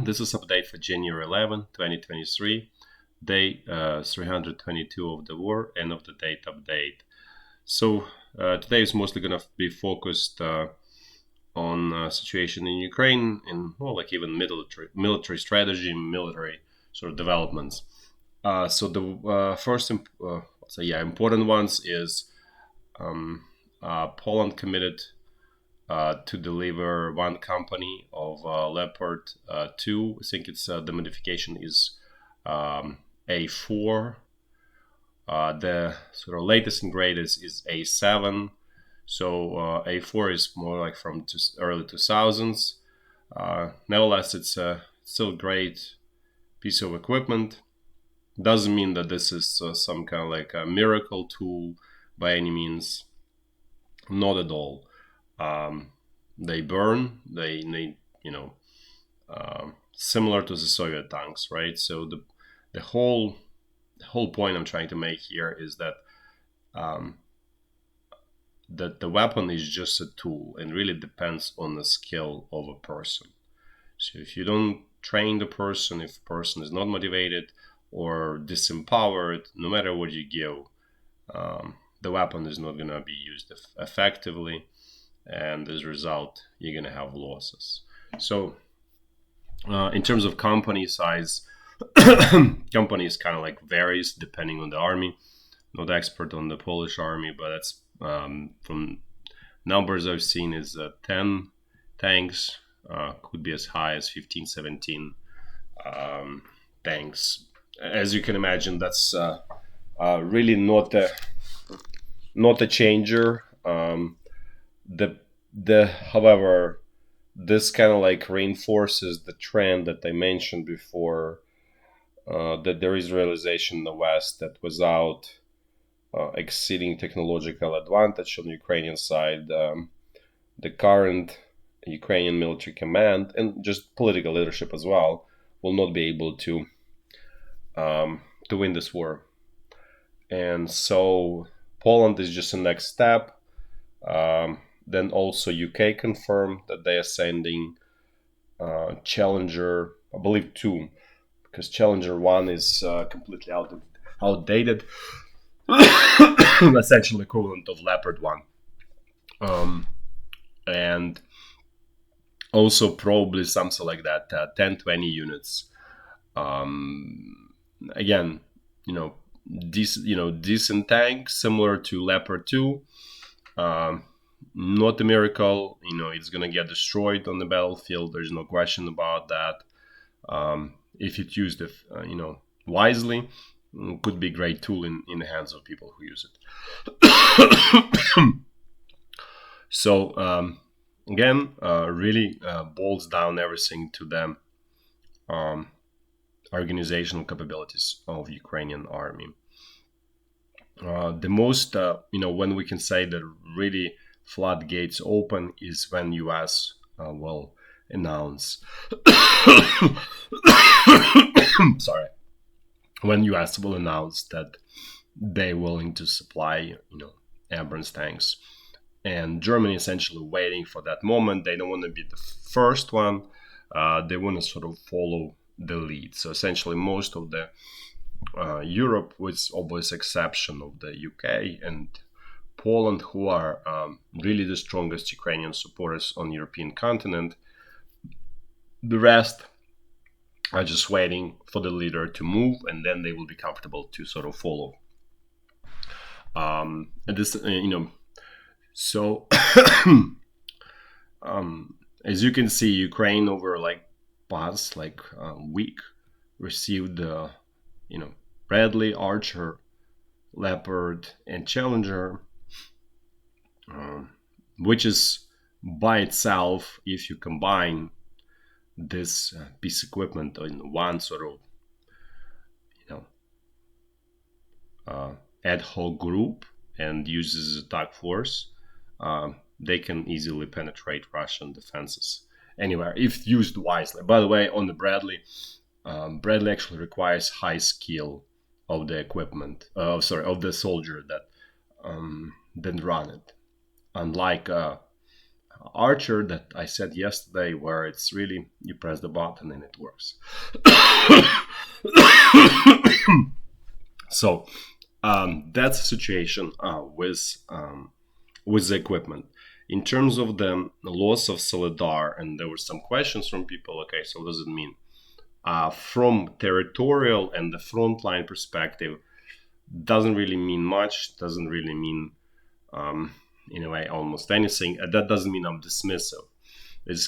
This is update for January 11, 2023, day 322 of the war, end of the date update. So today is mostly going to be focused on situation in Ukraine and even military strategy, military sort of developments. So the first important ones is Poland committed to deliver one company of Leopard 2. I think it's the modification is A4. The sort of latest and greatest is A7. So A4 is more like from early 2000s. Nevertheless, it's still a great piece of equipment. Doesn't mean that this is some kind of like a miracle tool by any means. Not at all. They burn. They need, similar to the Soviet tanks, right? So the whole point I'm trying to make here is that that the weapon is just a tool and really depends on the skill of a person. So if you don't train the person, if the person is not motivated or disempowered, no matter what you give, the weapon is not going to be used effectively, and as a result, you're going to have losses. So in terms of company size, companies kind of like varies depending on the army. Not expert on the Polish army, but that's from numbers I've seen is 10 tanks, could be as high as 15, 17 tanks. As you can imagine, that's really not a changer. However, this kind of like reinforces the trend that I mentioned before, that there is realization in the West that without exceeding technological advantage on the Ukrainian side, the current Ukrainian military command and just political leadership as well will not be able to win this war. And so Poland is just the next step. Then also UK confirmed that they are sending Challenger, I believe 2, because Challenger 1 is completely outdated. Essentially equivalent of Leopard 1. And also probably something like that, 10-20 units. Again, decent tank, similar to Leopard 2. Not a miracle, it's gonna get destroyed on the battlefield. There's no question about that. If it's used, wisely, could be a great tool in the hands of people who use it. So again, really boils down everything to the organizational capabilities of Ukrainian army. The most, when we can say that really floodgates open is when US will announce sorry, when US will announce that they're willing to supply, Abrams tanks. And Germany essentially waiting for that moment. They don't want to be the first one. They want to sort of follow the lead. So essentially most of the Europe, with obvious exception of the UK and Poland, who are really the strongest Ukrainian supporters on the European continent, the rest are just waiting for the leader to move, and then they will be comfortable to sort of follow. And this, so as you can see, Ukraine over past week received Bradley, Archer, Leopard, and Challenger, which is by itself, if you combine this piece of equipment in one sort of ad hoc group and uses a task force, they can easily penetrate Russian defenses anywhere if used wisely. By the way, on the Bradley actually requires high skill of the equipment, of the soldier that then run it. Unlike Archer that I said yesterday, where it's really you press the button and it works. So that's the situation with the equipment. In terms of the loss of Solidar, and there were some questions from people. Okay, so what does it mean? From territorial and the frontline perspective, doesn't really mean much. Doesn't really mean, in a way, almost anything. That doesn't mean I'm dismissive. It's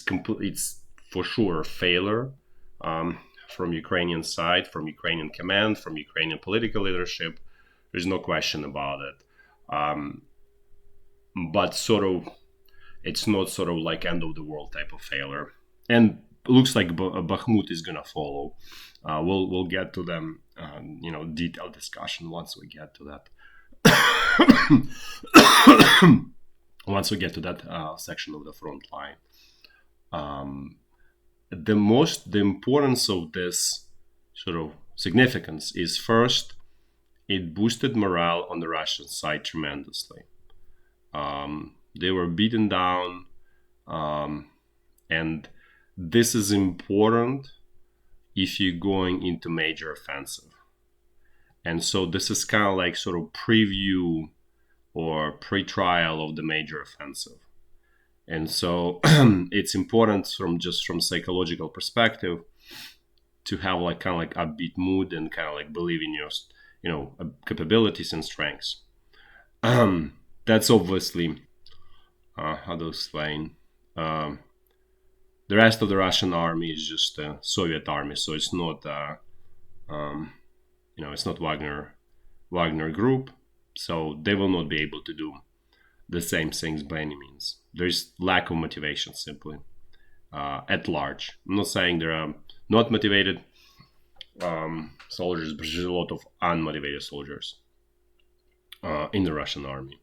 for sure a failure from Ukrainian side, from Ukrainian command, from Ukrainian political leadership. There's no question about it. But sort of, it's not sort of like end of the world type of failure. And looks like Bahmut is gonna follow. We'll get to them, detailed discussion once we get to that. Once we get to that section of the front line. The importance of this sort of significance is, first, it boosted morale on the Russian side tremendously. They were beaten down, and this is important if you're going into major offensive. And so this is kind of like sort of preview or pre-trial of the major offensive. And so it's important from psychological perspective to have like kind of like upbeat mood and kind of like believe in your capabilities and strengths. That's obviously how to explain. The rest of the Russian army is just a Soviet army, so it's not it's not Wagner group, so they will not be able to do the same things by any means. There's lack of motivation simply at large. I'm not saying there are not motivated soldiers, but there's a lot of unmotivated soldiers in the Russian army.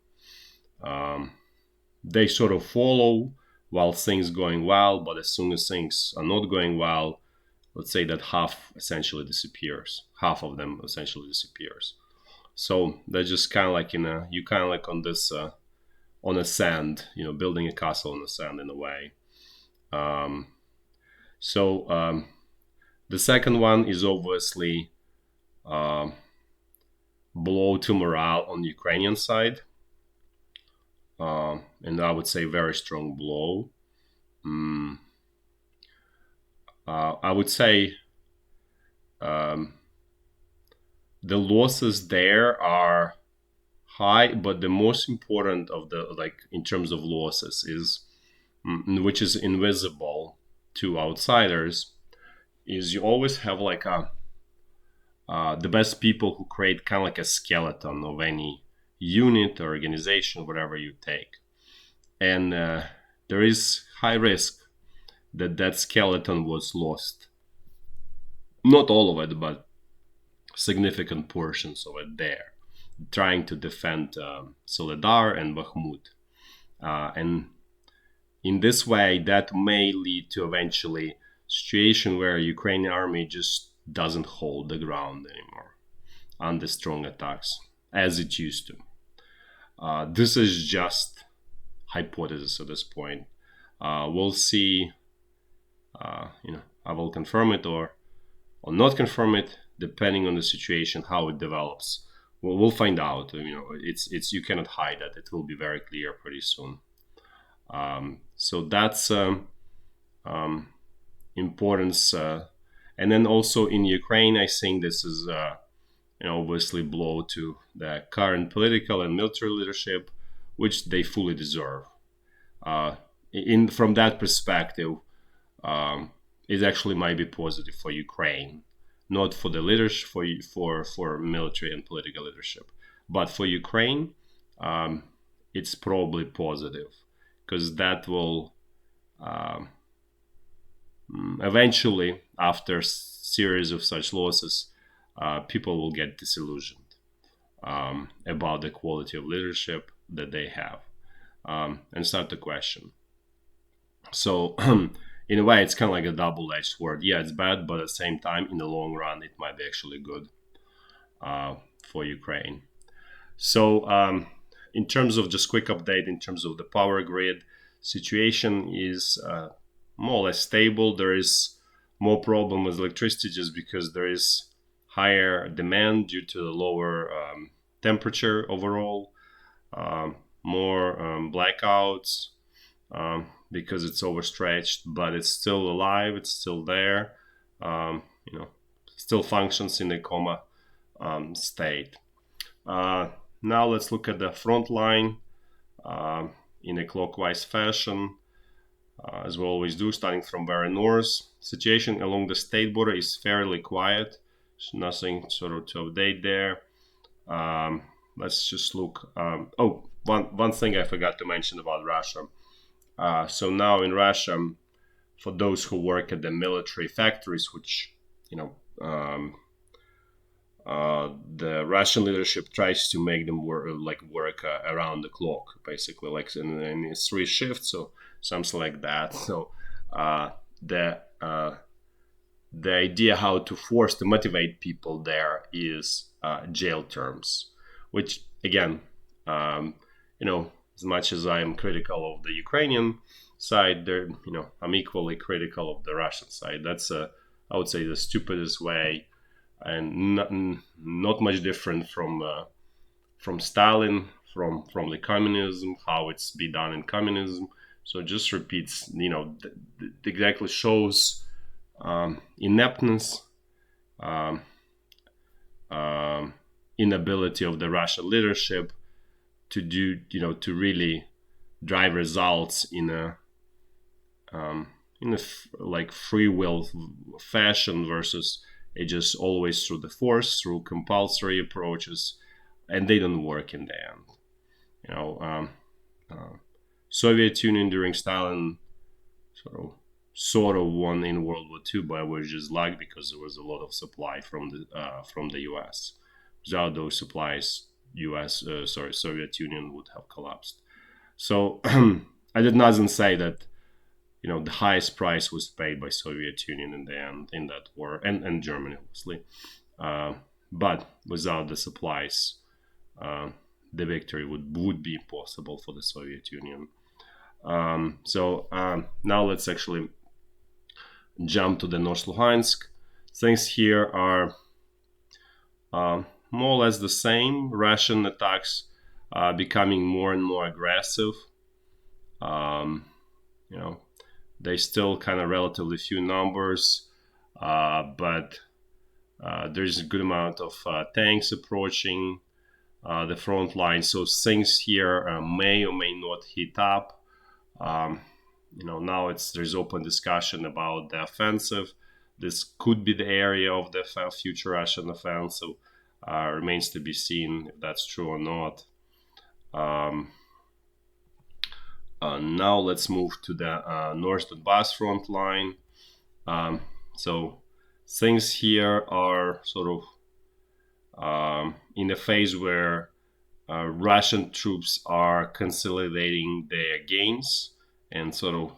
They sort of follow while things going well, but as soon as things are not going well, let's say that half essentially disappears. Half of them essentially disappears. So they're just kind of like you kind of like on this on a sand, building a castle on the sand in a way. The second one is obviously blow to morale on the Ukrainian side. And I would say very strong blow. I would say the losses there are high, but the most important of the in terms of losses is, which is invisible to outsiders, is you always have like the best people who create kind of like a skeleton of any unit or organization, whatever you take. And there is high risk that skeleton was lost. Not all of it, but significant portions of it there, trying to defend Soledar and Bahmut. And in this way, that may lead to eventually situation where Ukrainian army just doesn't hold the ground anymore under strong attacks as it used to. This is just hypothesis at this point. We'll see. I will confirm it or not confirm it depending on the situation, how it develops. We'll find out. It's you cannot hide that. It will be very clear pretty soon. So that's importance. And then also in Ukraine, I think this is obviously blow to the current political and military leadership, which they fully deserve. From that perspective, it actually might be positive for Ukraine, not for the leadership, for military and political leadership, but for Ukraine, it's probably positive because that will eventually, after a series of such losses, people will get disillusioned about the quality of leadership that they have and start to question. So in a way, it's kind of like a double-edged sword. Yeah, it's bad, but at the same time, in the long run, it might be actually good for Ukraine. So in terms of just quick update, in terms of the power grid, situation is more or less stable. There is more problem with electricity just because there is higher demand due to the lower temperature overall, more blackouts because it's overstretched, but it's still alive, it's still there, you know, still functions in a coma state. Now let's look at the front line in a clockwise fashion, as we always do, starting from very north. Situation along the state border is fairly quiet. There's nothing sort of to update there. Let's just look. One thing I forgot to mention about Russia. So now in Russia, for those who work at the military factories, which the Russian leadership tries to make them work around the clock, basically, like in 3 shifts, so something like that. So the idea how to force to motivate people there is jail terms, which again, as much as I am critical of the Ukrainian side, there, I'm equally critical of the Russian side. That's I would say the stupidest way, and not much different from Stalin, from the communism, how it's be done in communism. So it just repeats, exactly shows ineptness, inability of the Russian leadership to do, to really drive results in a like free will fashion versus it just always through the force, through compulsory approaches, and they don't work in the end. Soviet Union during Stalin sort of won in World War II, but it was just luck because there was a lot of supply from the U.S. Without those supplies, Soviet Union would have collapsed. So I did not say that the highest price was paid by Soviet Union in the end in that war, and Germany obviously, but without the supplies, the victory would be impossible for the Soviet Union. So now let's actually jump to the North Lugansk. Things here are more or less the same. Russian attacks becoming more and more aggressive. They still kind of relatively few numbers, but there's a good amount of tanks approaching the front line. So things here may or may not heat up. Now there's open discussion about the offensive. This could be the area of the future Russian offensive. Remains to be seen if that's true or not. Now let's move to the North Donbass front line. So things here are sort of in a phase where Russian troops are consolidating their gains and sort of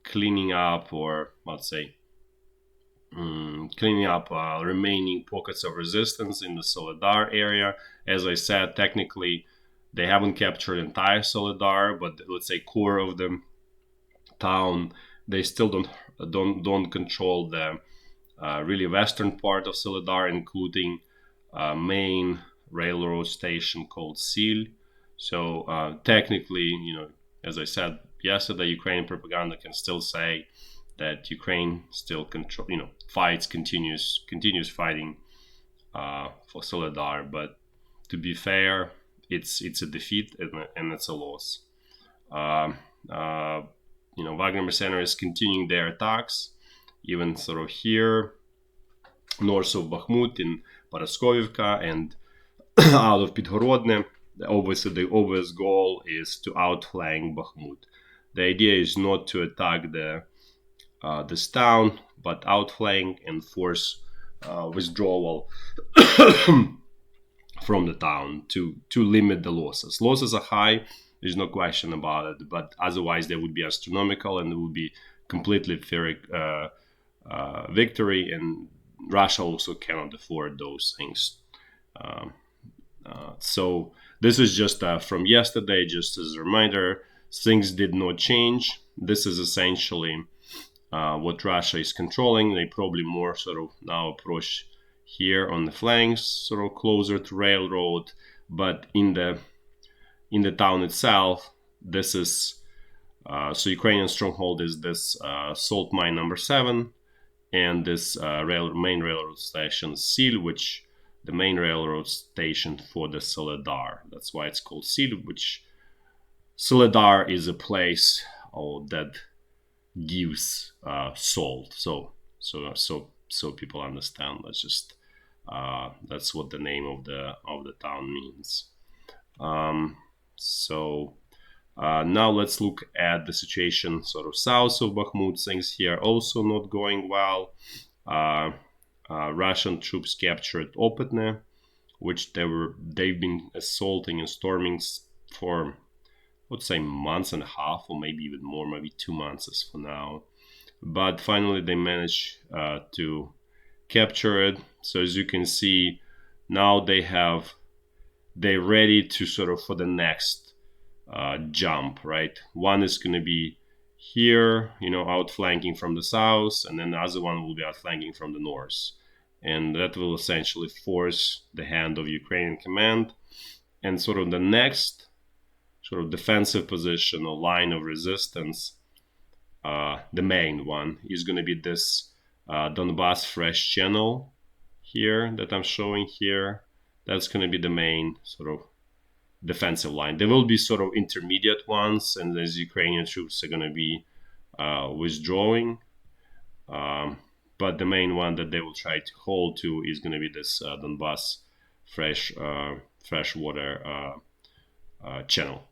cleaning up, or let's say cleaning up remaining pockets of resistance in the Soledar area. As I said, technically they haven't captured entire Soledar, but let's say core of the town, they still don't control the really western part of Soledar, including main railroad station called Sil. So technically, as I said yesterday, Ukrainian propaganda can still say that Ukraine still continues fighting for Soledar, but to be fair, it's a defeat and it's a loss. Wagner mercenaries continuing their attacks, even sort of here north of Bahmut in Paraskovivka and out of Pithorodne. Obviously, the obvious goal is to outflank Bahmut. The idea is not to attack this town, but outflank and force withdrawal from the town to limit the losses. Losses are high, there's no question about it, but otherwise they would be astronomical and it would be completely fair victory, and Russia also cannot afford those things. So this is just from yesterday, just as a reminder. things did not change. This is essentially what Russia is controlling. They probably more sort of now approach here on the flanks, sort of closer to railroad, but in the town itself, this is so Ukrainian stronghold is this salt mine number 7, and this main railroad station Sil, which the main railroad station for the Soledar. That's why it's called Sil, which Soledar is a place that gives salt. So people understand. That's what the name of the town means. Now let's look at the situation sort of south of Bahmut. Things here also not going well. Russian troops captured Opytne, which they've been assaulting and storming for, I would say, months and a half, or maybe even more, maybe 2 months for now. But finally they managed to capture it. So as you can see, now they're ready to sort of for the next jump, right? One is going to be here, outflanking from the south, and then the other one will be outflanking from the north. And that will essentially force the hand of Ukrainian command. And sort of the next sort of defensive position or line of resistance, the main one, is going to be this Donbass fresh channel here that I'm showing here. That's going to be the main sort of defensive line. There will be sort of intermediate ones, and as Ukrainian troops are going to be withdrawing. But the main one that they will try to hold to is going to be this Donbass freshwater channel.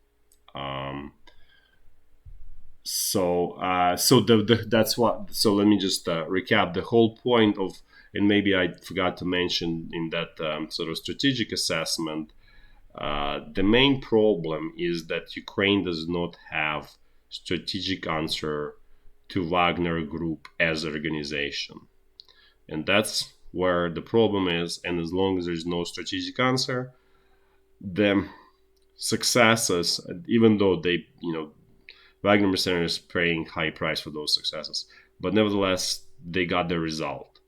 That's what. So let me just recap the whole point of, and maybe I forgot to mention in that sort of strategic assessment. The main problem is that Ukraine does not have strategic answer to Wagner Group as an organization. And that's where the problem is. And as long as there's no strategic answer, the successes, even though Wagner mercenaries paying high price for those successes, but nevertheless, they got the result.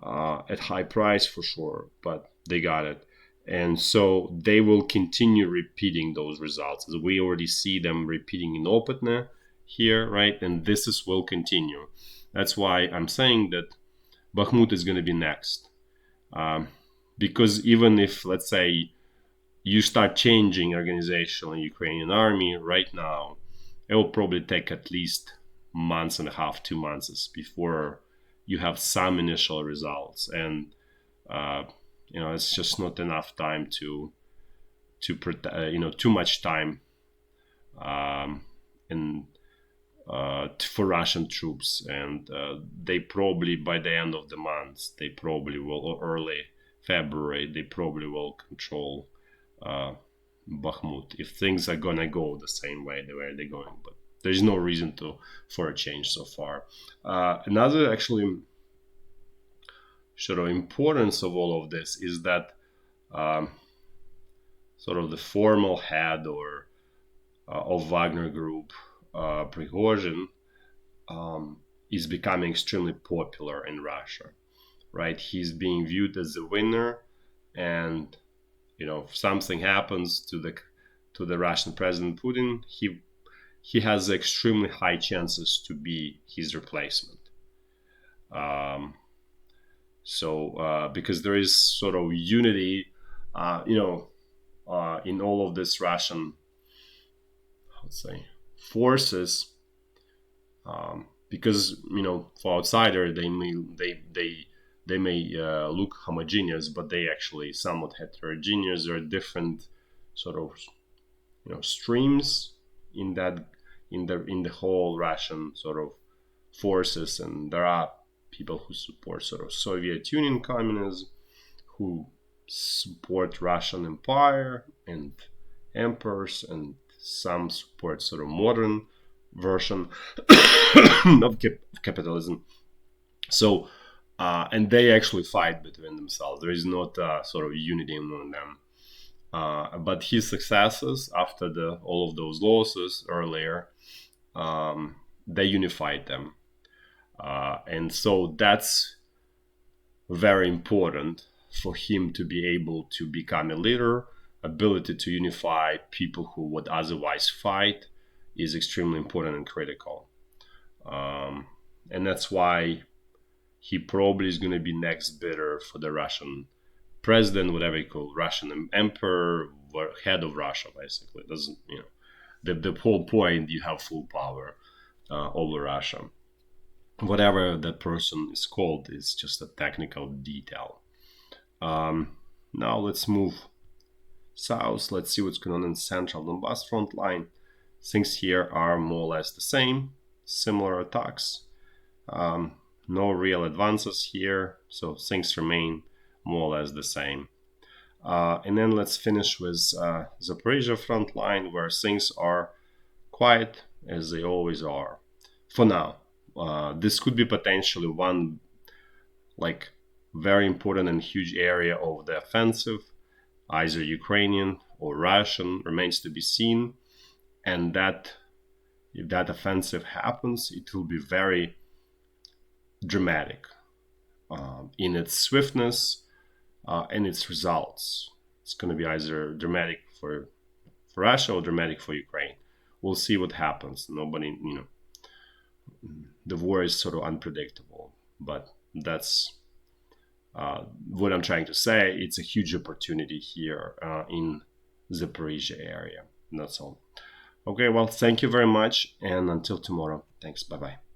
At high price for sure, but they got it. And so they will continue repeating those results. As we already see them repeating in Opytne here, right? And this will continue. That's why I'm saying that Bahmut is going to be next. Because even if, let's say, you start changing organizational Ukrainian army right now, it will probably take at least months and a half, 2 months before you have some initial results. And it's just not enough time to too much time for Russian troops, and they probably by the end of the month, they probably will, or early February, they probably will control Bahmut if things are gonna go the same way they're going. But there's no reason for a change so far. Another actually sort of importance of all of this is that sort of the formal head or of Wagner Group, Prigozhin, is becoming extremely popular in Russia, right? He's being viewed as the winner, and if something happens to the Russian President Putin, he has extremely high chances to be his replacement. Because there is sort of unity, in all of this Russian, let's say, forces, because for outsider they may look homogeneous, but they actually somewhat heterogeneous. There are different sort of streams in the whole Russian sort of forces, and there are people who support sort of Soviet Union communism, who support Russian Empire and emperors, and some support sort of modern version of capitalism. So, and they actually fight between themselves. There is not sort of unity among them. But his successes after all of those losses earlier, they unified them. And so that's very important for him to be able to become a leader. Ability to unify people who would otherwise fight is extremely important and critical. And that's why he probably is going to be next bidder for the Russian president, whatever you call Russian emperor, or head of Russia, basically. It doesn't, the whole point, you have full power over Russia. Whatever that person is called is just a technical detail. Now let's move south. Let's see what's going on in central Donbass front line. Things here are more or less the same, similar attacks. No real advances here, so things remain more or less the same. And then let's finish with Zaporizhya front line, where things are quiet as they always are for now. This could be potentially one very important and huge area of the offensive, either Ukrainian or Russian, remains to be seen. And that if that offensive happens, it will be very dramatic in its swiftness and its results. It's going to be either dramatic for Russia or dramatic for Ukraine. We'll see what happens. Nobody, the war is sort of unpredictable, but that's what I'm trying to say. It's a huge opportunity here in the Zaporizhya area. That's all. Okay, well, thank you very much, and until tomorrow. Thanks. Bye-bye.